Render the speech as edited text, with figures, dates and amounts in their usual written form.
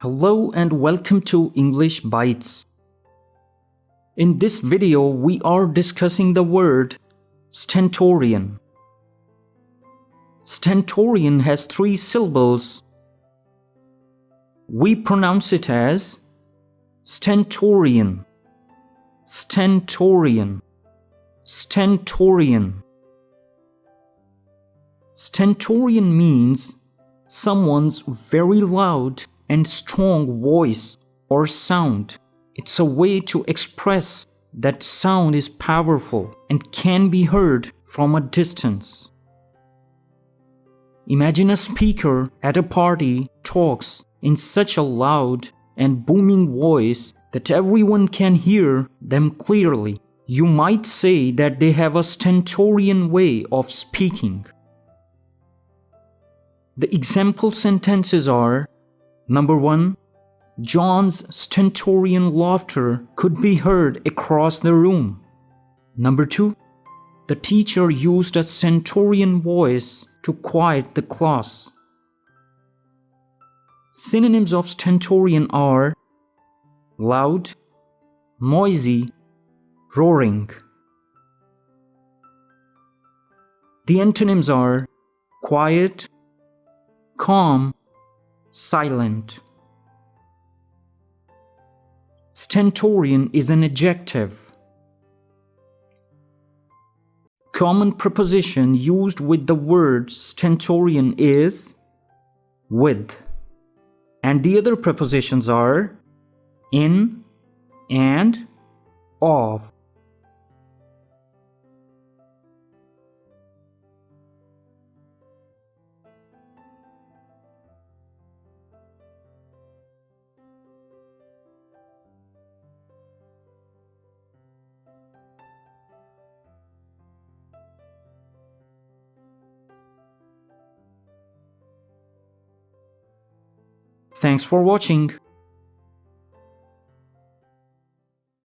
Hello and welcome to English Bytes. In this video, we are discussing the word Stentorian. Stentorian has 3 syllables. We pronounce it as Stentorian, Stentorian, Stentorian. Stentorian means someone's very loud and strong voice or sound. It's a way to express that sound is powerful and can be heard from a distance. Imagine a speaker at a party talks in such a loud and booming voice that everyone can hear them clearly. You might say that they have a stentorian way of speaking. The example sentences are: Number 1. John's stentorian laughter could be heard across the room. Number 2. The teacher used a stentorian voice to quiet the class. Synonyms of stentorian are loud, noisy, roaring. The antonyms are quiet, calm, silent. Stentorian is an adjective. Common preposition used with the word stentorian is with, and the other prepositions are in and of. Thanks for watching.